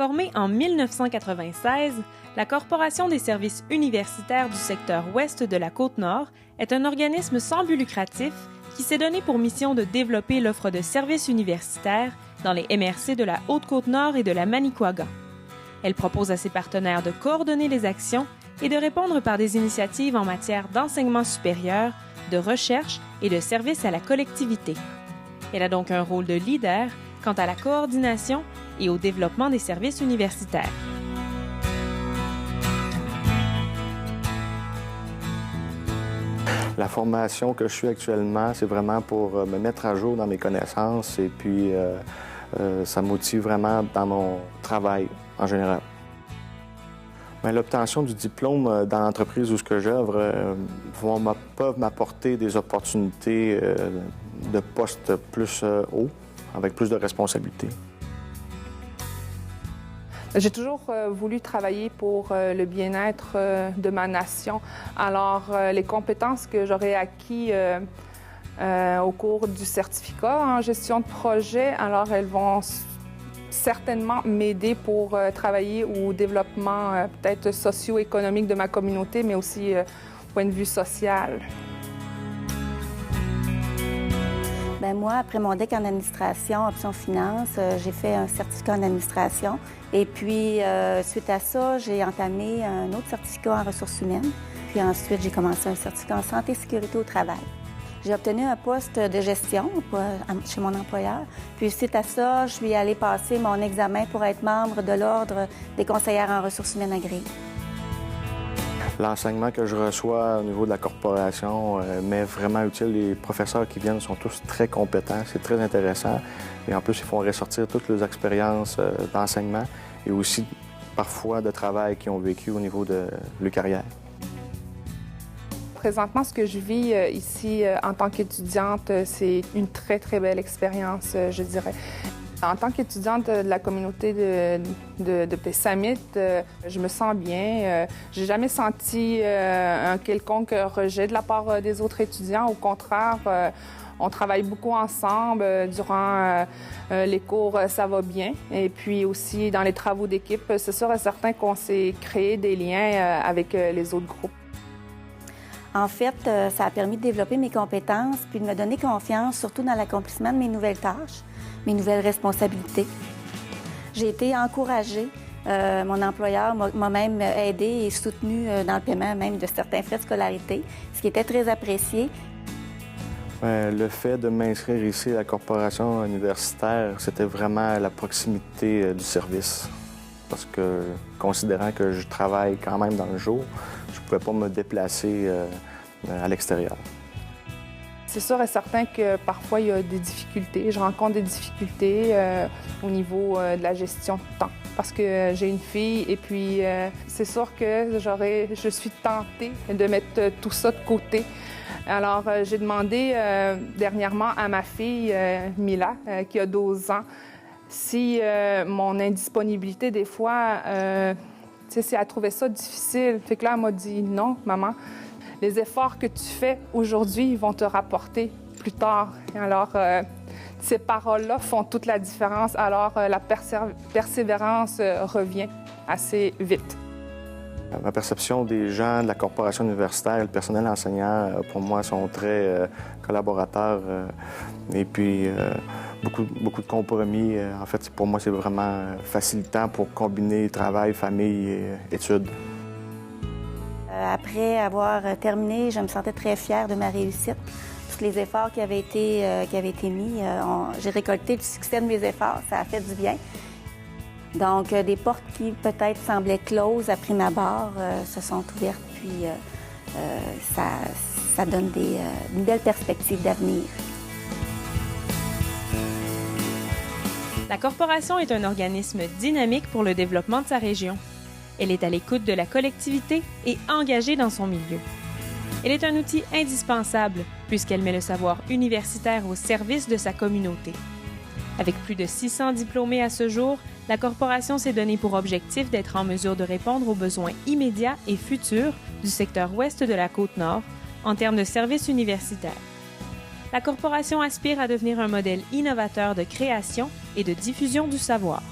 Formée en 1996, la Corporation des services universitaires du secteur ouest de la Côte-Nord est un organisme sans but lucratif qui s'est donné pour mission de développer l'offre de services universitaires dans les MRC de la Haute-Côte-Nord et de la Manicouagan. Elle propose à ses partenaires de coordonner les actions et de répondre par des initiatives en matière d'enseignement supérieur, de recherche et de services à la collectivité. Elle a donc un rôle de leader quant à la coordination et au développement des services universitaires. La formation que je suis actuellement, c'est vraiment pour me mettre à jour dans mes connaissances et puis ça me motive vraiment dans mon travail en général. L'obtention du diplôme dans l'entreprise où j'œuvre peuvent m'apporter des opportunités de postes plus hauts, avec plus de responsabilités. J'ai toujours voulu travailler pour le bien-être de ma nation. Alors, les compétences que j'aurais acquises au cours du certificat en gestion de projet, alors elles vont certainement m'aider pour travailler au développement peut-être socio-économique de ma communauté, mais aussi au point de vue social. Bien, moi, après mon DEC en administration, option finance, j'ai fait un certificat en administration. Et puis, suite à ça, j'ai entamé un autre certificat en ressources humaines. Puis ensuite, j'ai commencé un certificat en santé et sécurité au travail. J'ai obtenu un poste de gestion chez mon employeur. Puis suite à ça, je suis allée passer mon examen pour être membre de l'Ordre des conseillères en ressources humaines agréées. L'enseignement que je reçois au niveau de la corporation m'est vraiment utile. Les professeurs qui viennent sont tous très compétents, c'est très intéressant. Et en plus, ils font ressortir toutes leurs expériences d'enseignement et aussi parfois de travail qu'ils ont vécu au niveau de leur carrière. Présentement, ce que je vis ici en tant qu'étudiante, c'est une très, très belle expérience, je dirais. En tant qu'étudiante de la communauté de Pessamit, je me sens bien. J'ai jamais senti un quelconque rejet de la part des autres étudiants. Au contraire, on travaille beaucoup ensemble. Durant les cours, ça va bien. Et puis aussi, dans les travaux d'équipe, c'est sûr et certain qu'on s'est créé des liens avec les autres groupes. En fait, ça a permis de développer mes compétences puis de me donner confiance, surtout dans l'accomplissement de mes nouvelles tâches, mes nouvelles responsabilités. J'ai été encouragée. Mon employeur m'a même aidée et soutenue dans le paiement même de certains frais de scolarité, ce qui était très apprécié. Le fait de m'inscrire ici à la corporation universitaire, c'était vraiment la proximité du service. Parce que, considérant que je travaille quand même dans le jour, je ne pouvais pas me déplacer à l'extérieur. C'est sûr et certain que parfois, il y a des difficultés. Je rencontre des difficultés au niveau de la gestion de temps. Parce que j'ai une fille et puis c'est sûr que je suis tentée de mettre tout ça de côté. Alors, j'ai demandé dernièrement à ma fille, Mila, qui a 12 ans, si mon indisponibilité, des fois, si elle trouvait ça difficile. Fait que là, elle m'a dit « Non, maman, les efforts que tu fais aujourd'hui vont te rapporter plus tard. » Alors, ces paroles-là font toute la différence. Alors, la persévérance revient assez vite. Ma perception des gens de la corporation universitaire, le personnel enseignant, pour moi, sont très collaborateurs et puis beaucoup de compromis. En fait, pour moi, c'est vraiment facilitant pour combiner travail, famille et études. Après avoir terminé, je me sentais très fière de ma réussite. Tous les efforts qui avaient été mis, j'ai récolté le succès de mes efforts. Ça a fait du bien. Donc, des portes qui peut-être semblaient closes à prime abord se sont ouvertes, puis ça donne une belle perspective d'avenir. La Corporation est un organisme dynamique pour le développement de sa région. Elle est à l'écoute de la collectivité et engagée dans son milieu. Elle est un outil indispensable puisqu'elle met le savoir universitaire au service de sa communauté. Avec plus de 600 diplômés à ce jour, la Corporation s'est donné pour objectif d'être en mesure de répondre aux besoins immédiats et futurs du secteur ouest de la Côte-Nord en termes de services universitaires. La Corporation aspire à devenir un modèle innovateur de création et de diffusion du savoir.